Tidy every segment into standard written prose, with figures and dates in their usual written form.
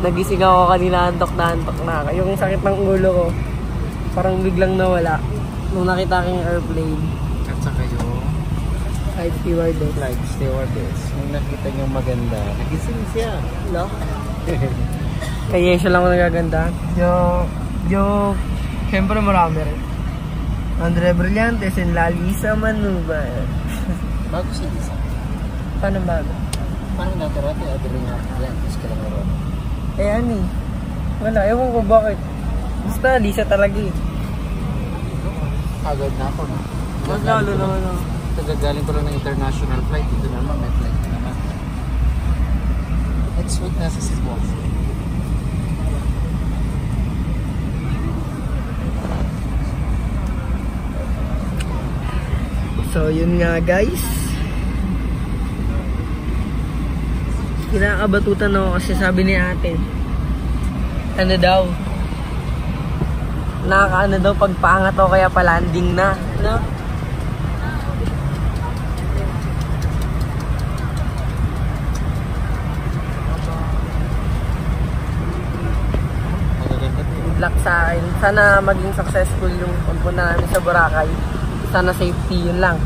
Nagising ako kanina, antok na ako. Yung sakit ng ulo ko, parang biglang nawala nung nakita ko yung airplane. At saka yung Flight stewardess. Flight stewardess. Nung nakita niyong maganda, nagising siya. No? Kaya siya lang ako nagaganda. Joke. Siyempre marami rin. Andre Brillantes and Lalisa Manuba. Bago si Lisa. Paano bago? Parang nakarate, Andre Brillantes ka lang meron. Eh ano eh. Wala, ewan ko bakit. Basta Lisa talaga eh. Agad na ako no? Mas lalo naman ako. Tagagaling ko lang ng international flight. Dito naman, may flight naman. Let's witness as it was. So yun nga guys, kinakabatutan ako kasi sabi ni ate, ano daw, nakakaano daw pagpaangat o kaya palanding na, no? Good luck sa akin, sana maging successful yung pagpunta namin sa Boracay. Sana safety, yun lang.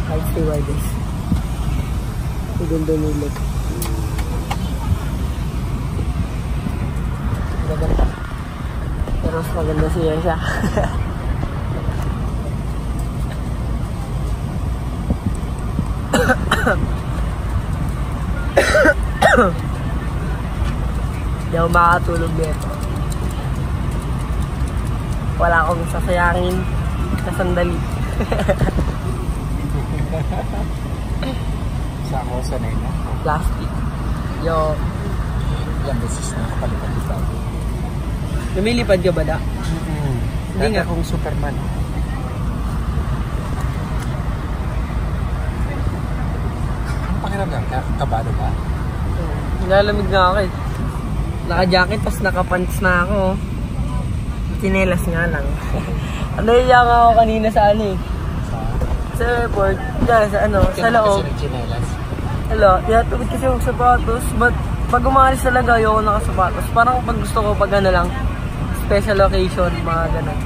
Flight stewardess. Segundo nilik. Maganda. Pero mas maganda siya. Hindi ako makatulog dito. Wala akong sasayangin na sandali. Sa ako sanay na? Plastic. Yo. Ilang beses na kapalipad-lipad. Lumilipad ka ba da? Hindi nga. Akong Superman. Ang pakiramdam ka? Kabado ba? Nilalamig na ako eh. Naka-jacket, tas naka-pants na ako. Chinelas nga lang. Naiya nga ako kanina sa ano eh. Sa airport. Diyan, sa ano, sa loob. Hello, tinatawid kasi yung sapatos. But pag umalis talaga, ayoko nakasapatos. Parang pag gusto ko pag ano lang, special occasion, mga ganun.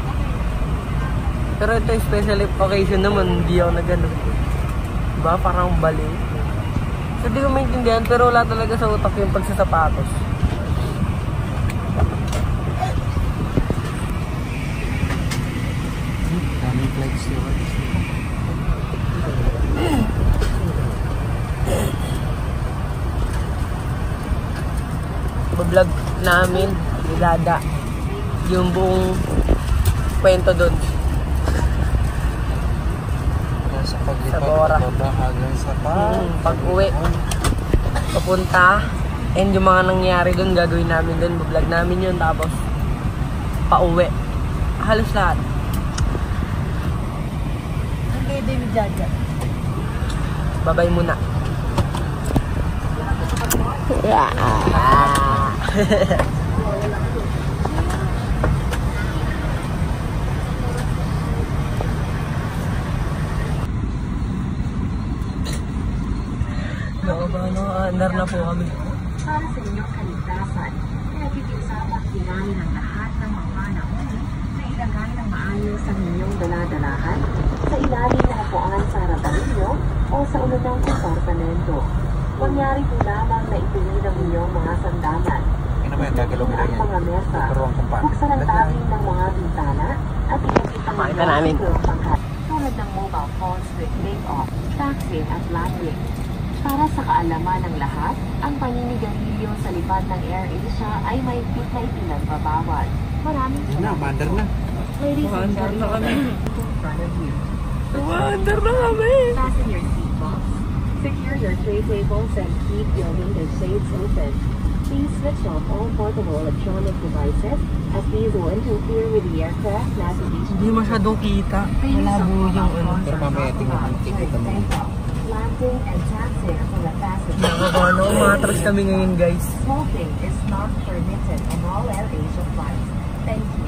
Pero ito yung special occasion naman, hindi ako na ganun. Diba? Parang bali. So di ko maintindihan, pero wala talaga sa utak yung pagsasapatos. Daming flight stewardess. Vlog namin ni Dada yung buong kwento doon sa Bora pag-uwi papunta and yung mga nangyari doon gagawin namin doon, vlog namin yun, tapos pa-uwi halos lahat. Okay, David Jaja, bye-bye muna. Andar na po kami. Para sa inyong kaligtasan, pinag-iusap at kinali ng lahat ng mga nauni na ilagay ng maayos ang inyong daladalahan sa ilalim ng upuan sa harapan ninyo o sa unang kompartamento. Mangyari po lamang na ituloy ng inyong mga sandalan. Ang mga mesa, buksan ang tabing ng mga bintana at ipagkita ng pangkat tulad ng mobile phones with take off, taxi at landing. Para sa kaalaman ng lahat, ang paninigarilyo sa lipad ng AirAsia ay may higit na ipinagbabawal. Maraming salamat po. Ladies and gentlemen, in front of you. Andar na kami! Fasten your seatbelts. Secure your tray tables and keep your window shades open. Please switch off all portable electronic devices as these will interfere with the aircraft navigation. Hindi masyadong kita. Malabo yung ano. Pero mamaya tingnan ang ticket mo. Landing and taxing from the passenger. Nakakano, umatras kami ngayon guys. Smoking is not permitted on all AirAsia flights. Thank you.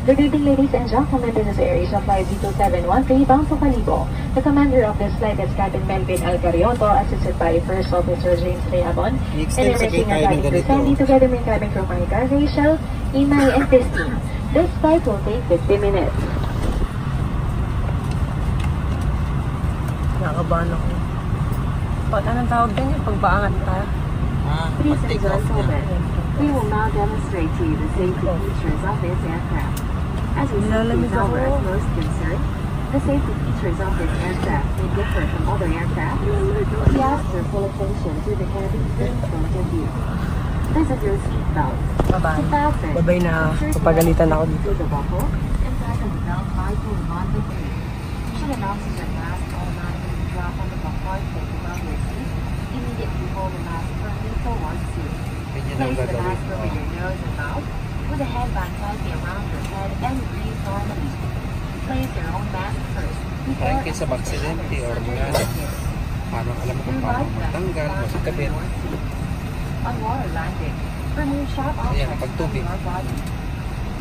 Good evening, ladies and gentlemen. This is AirAsia Flight Z271 bound to Calibo. The commander of this flight is Captain Melvin Alcarioto, assisted by First Officer James Leabon, Next and time, sakay emerging tayo ng as ganito. Sandy together with cabin crew Monica, Rachel, Imay, and Christine. This flight will take 50 minutes. Nakakabahan ako. Anong tawag din yung pagbaangat tayo? Ladies and Pag-take off niya. gentlemen, we will now demonstrate to you the safety features of this aircraft. As we Nilalamig is our ako. utmost concern, the safety features of this aircraft may differ from other aircraft. We ask for full attention to the cabin in front of you. This is your seat belt. Bye-bye. To fasten, Bye-bye na. ensure to Papagalitan ako dito. to the buckle and tighten the belt tight to the bond with you. Should announcing that mask automatically drop on the buckle take above your seat, immediately hold the mask firmly towards you. Ganyan ang Place the gagawin mask ko. over your nose and mouth with a headband tightly around your head and breathe normally. Place your own mask first before Parang kaysa baksidente or mga paano alam mo kung paano matanggal, magkabit. On water landing, remove sharp Ayan, objects pag from tubig. your body.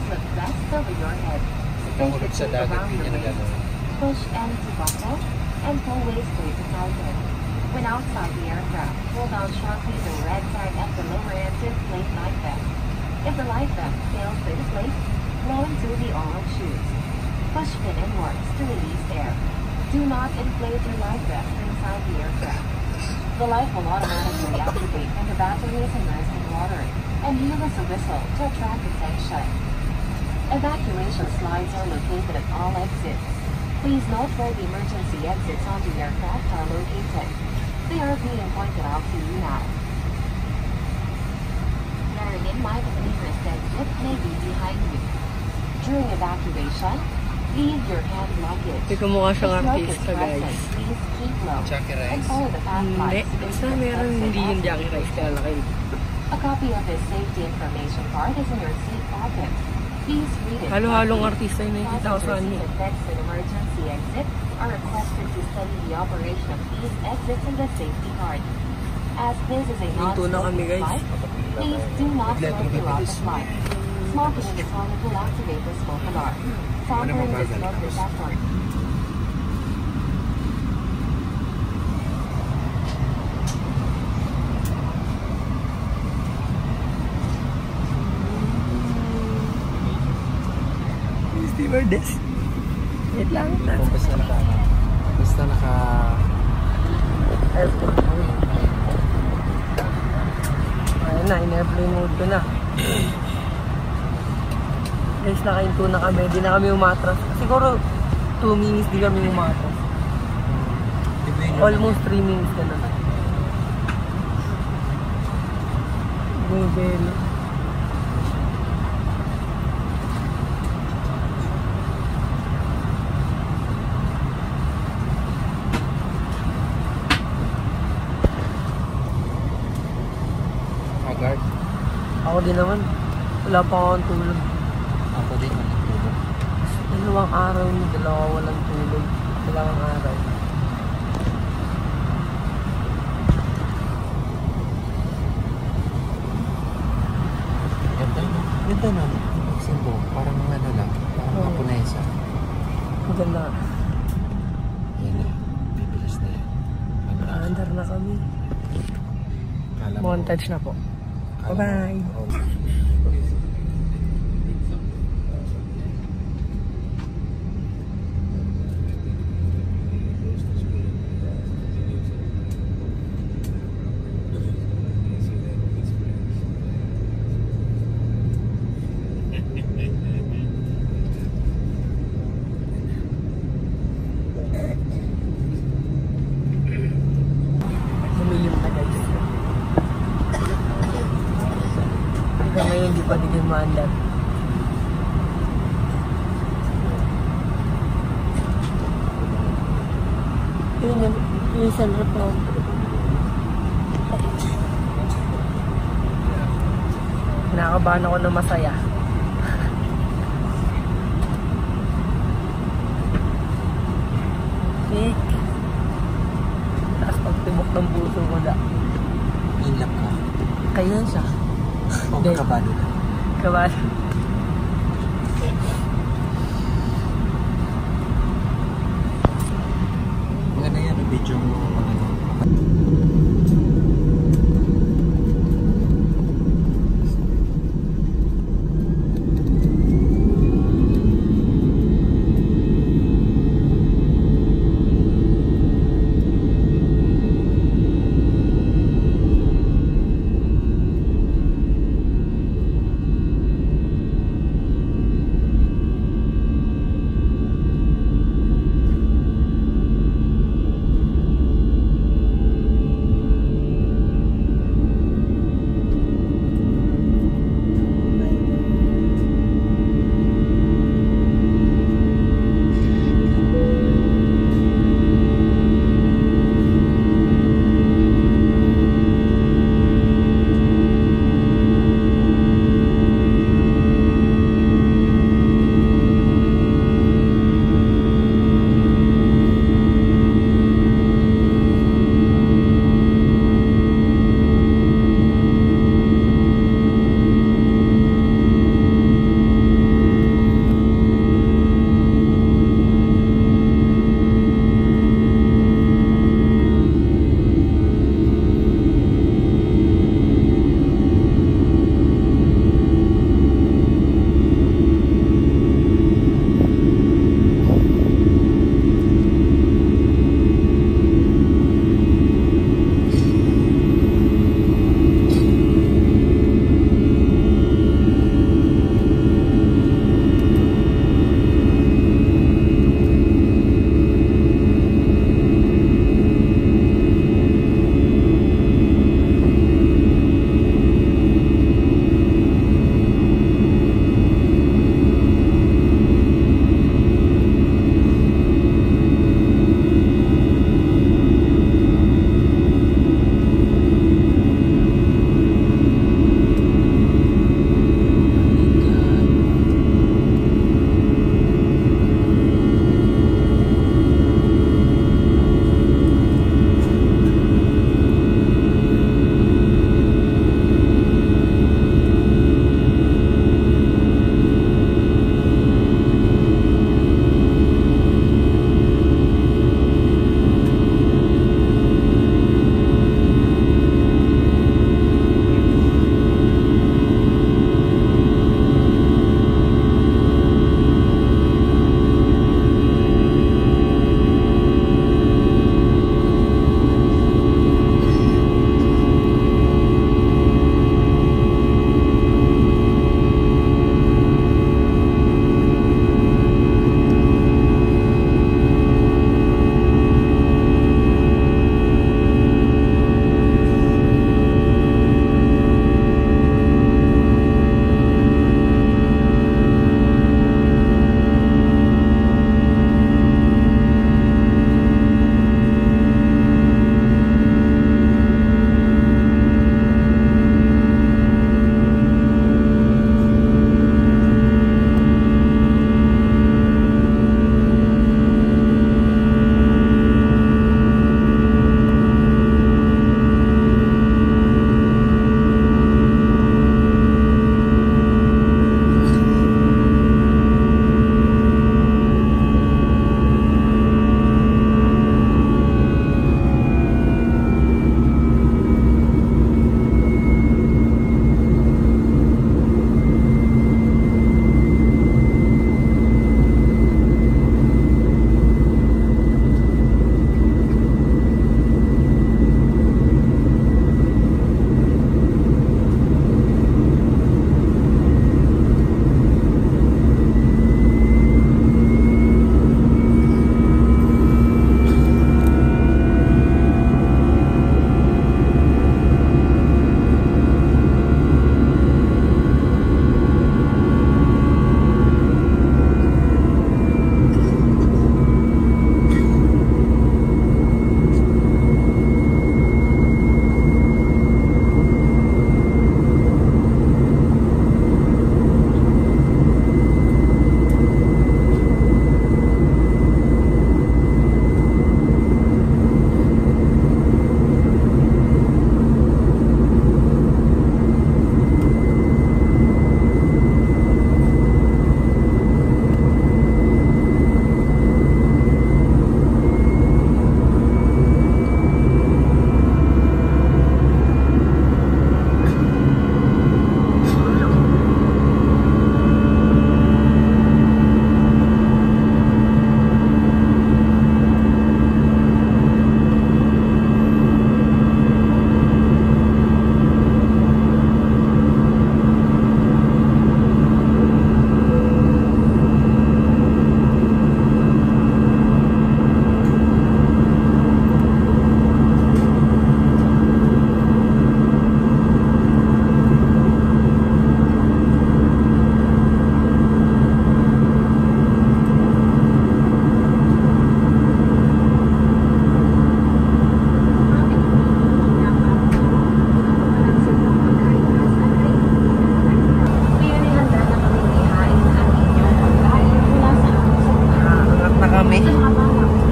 Slip vest over your head. Pagkahulog sa dagat, ganyan ang gagawin. Push end to buckle and pull waistband to tighten. When outside the aircraft, pull down sharply the red tag at the lower end to inflate life vest. If the life vest fails to deflate, blow into the orange shoes. Push pin inwards to release air. Do not inflate your life vest inside the aircraft. The light will automatically activate when the battery is immersed in water, and you use a whistle to attract attention. Evacuation slides are located at all exits. Please note where the emergency exits on the aircraft are located. They are being pointed out to you now. Bearing in mind that the nearest exit may be behind you. During evacuation, leave your hand luggage. Hindi ko mukha siyang If smoke is artista, present, guys. please keep low Jackie and Rice. follow the path Hindi. lights. Basta meron hindi yung Jackie Rice kaya laki. A copy of this safety information card is in your seat pocket. Please read it. Halo-halong artista yung nakikita ko sa ano. Effects and emergency exit are requested to study the operation of these exits in the safety card. As this is a Hinto na kami, non-smoking guys. flight, please do not smoke throughout the flight. Smoking in the toilet will activate the smoke alarm. Tampering the smoke detector. Stewardess. Wait lang. Basta naka Airport. Ayun na, in-airplane mode ko na. Guys, nakainto na kami. Di na kami umatras. Siguro 2 minutes di kami umatras. Almost 3 minutes ka na. Bumibelo. guard. Ako din naman. Wala pa akong tulog. Ako din matutulog. Dalawang araw ni dalawa walang tulog. Dalawang araw. Ganda no? Ganda no? Simbo. Parang ano lang. Parang Oo. Japonesa. Maganda. Yan na. Bibilis na yan. Andar na kami. Kala mo- Montage na po. kala mo- Bye-bye. Oo. Humilim na guys. Hanggang ngayon di pa din yung maandar. Yun yung sunroof na. Nakakabahan ako na masaya. Nick. Taas pagtibok ng puso ko na. In love ka. Kaya siya. O Hindi. kabado ka. Kabal. medyo ano.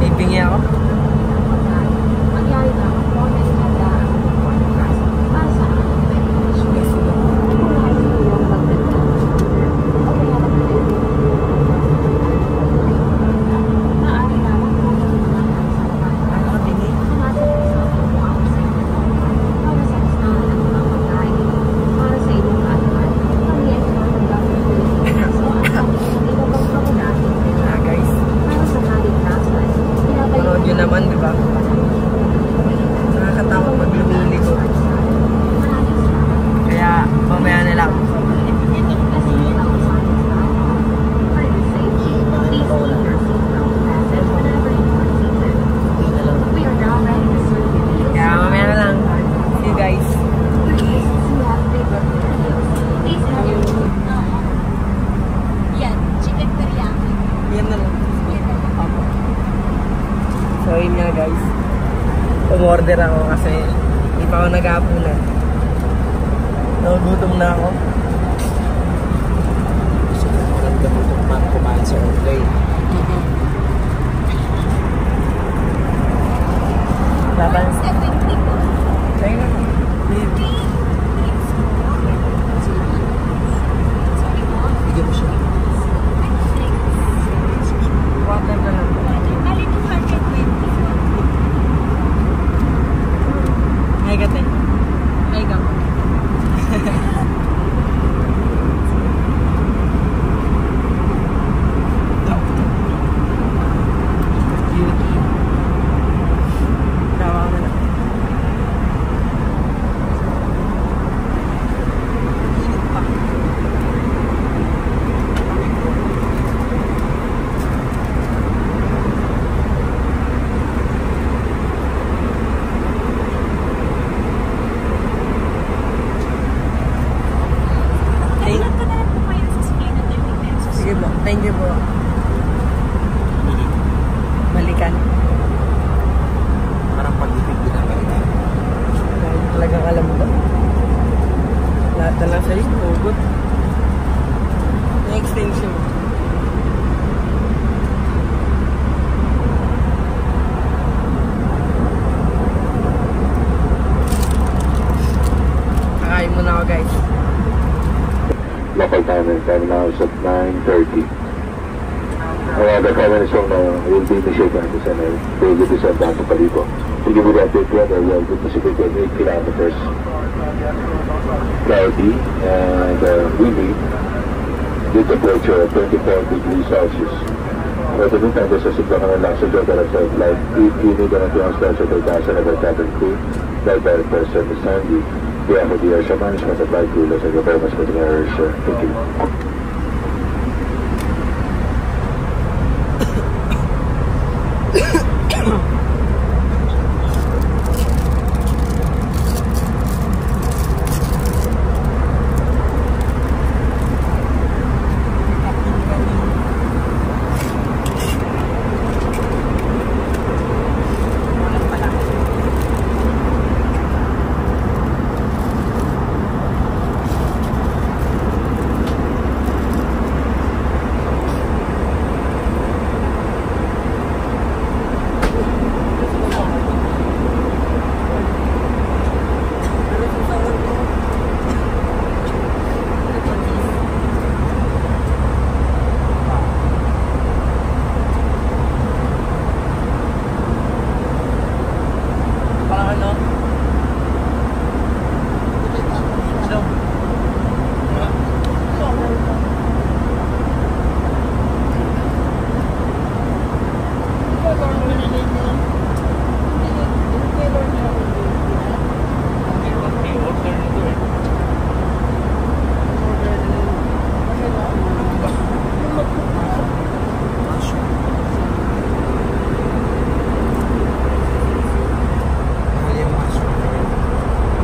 May pingi ako. Magyari na ang bonus na daan ng podcast para sa aking meditation. Unahin mo yung magdagdag o kaya magdagdag maaari lamang po ng mga kasalan. Ano ka pingi? Sumasalaysama po ako sa inyo para sa listahan ng mga pagkain para sa inyong kaalaman. Kami ay tumatanggap ng Pilipinas o ang iba pang kamunahin Guys. para sa kaligtasan. Panood yun naman, di ba? Nakakatakot pag lumiligo. Kaya mamaya na lang. Kaya mamaya na lang. See you guys. Yan, chicken teriyaki. Yan na lang. Yan na lang. Opo. So yun nga guys. Umorder ako kasi hindi pa ako nag-aapunan. Nagugutom na ako. Gusto ko naman kumain sa airplane. Laban. Seven people. Tayo na. Sorry po. Bigyan mo siya. Water na lang. Bali 220. Hi kate. Hi ka. Tawa ko na lang. Init pa. Kailan ka na lang po kayo sa Spain na 30 pesos? Sige po. Thank you po. Balikan. Parang pag-ibig din ang balikan. Dahil talagang alam mo ba? Lahat na lang sa'yo. Hugot. May extension. Kakain muna ako guys. Local time and time now is at 9:30. The comments from will be initiated on the Senate. They will be sent down to Palico. To give you the update, weather will be precipitated 8 kilometers. Cloudy and windy. With temperature of 24 degrees Celsius. At the meantime, there's a signal on Lasso Joe Director of Flight 18 to Special Data of Cabin Crew. Flight Director Service Sandy. The Air Management of Flight Crew. Let's go very much for the errors. Thank you.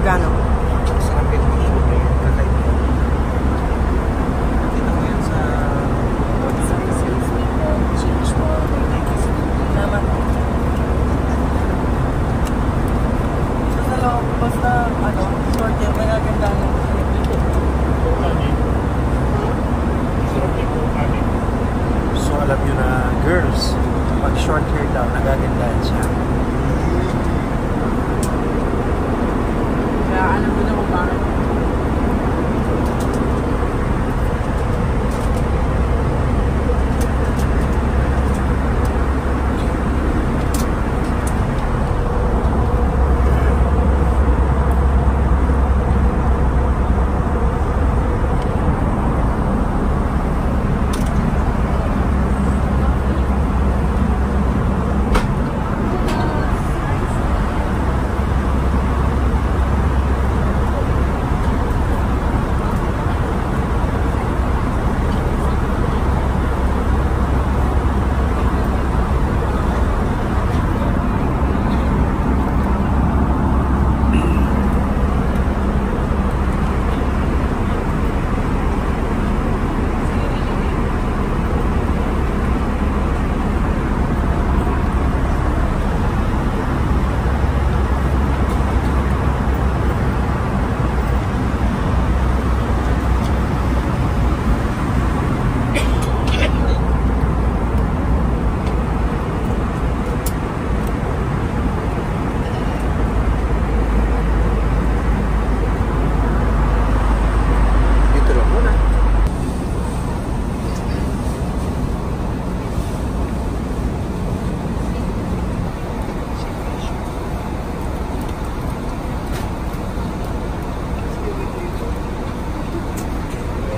Magkano? Sarap yung mushroom na yun. Kakaiba. Nakita ko yan sa... Sorry, excuse me po. Change po. Salamat. ilaw, nagagandahan siya. Kaya alam mo na kung bakit.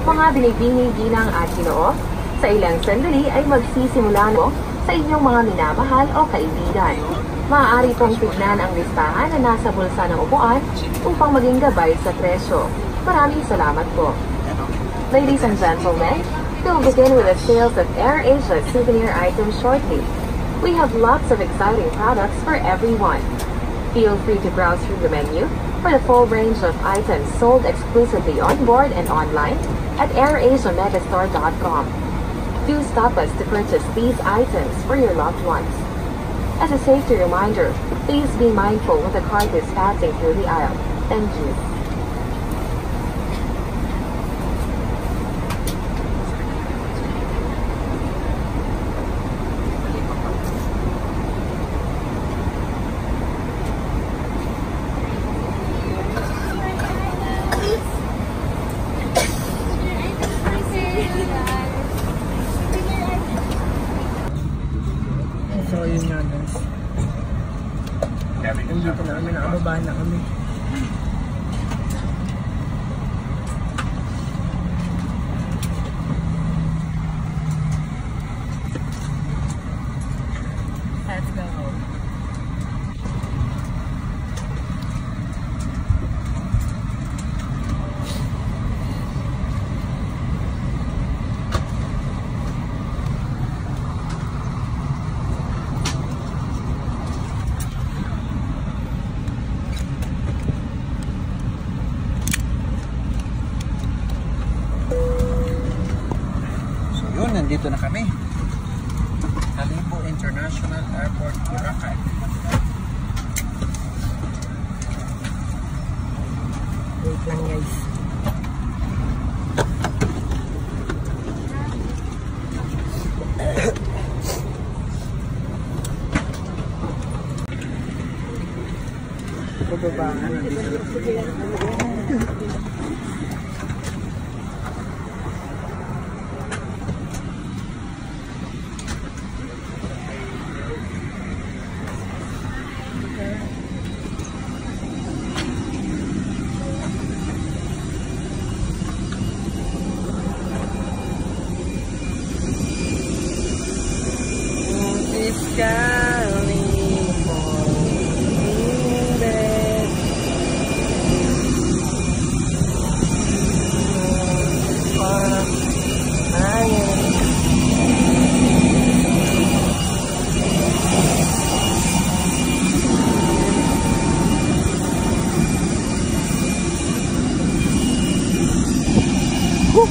Mga binibining ginang at ginoo, sa ilang sandali ay magsisimula mo sa inyong mga minamahal o kaibigan. Maaari pong tignan ang listahan na nasa bulsa ng upuan upang maging gabay sa presyo. Maraming salamat po. Ladies and gentlemen, we'll begin with the sales of AirAsia souvenir items shortly. We have lots of exciting products for everyone. Feel free to browse through the menu for the full range of items sold exclusively on board and online at airasiamegastore.com. Do stop us to purchase these items for your loved ones. As a safety reminder, please be mindful when the cart is passing through the aisle. Thank you. So yun nga guys. Nandito na kami, nakababa na kami. Let's go. Nandito na kami. Kalibo International Airport, Boracay. Wait lang guys. Bababa na nandito na. Woo!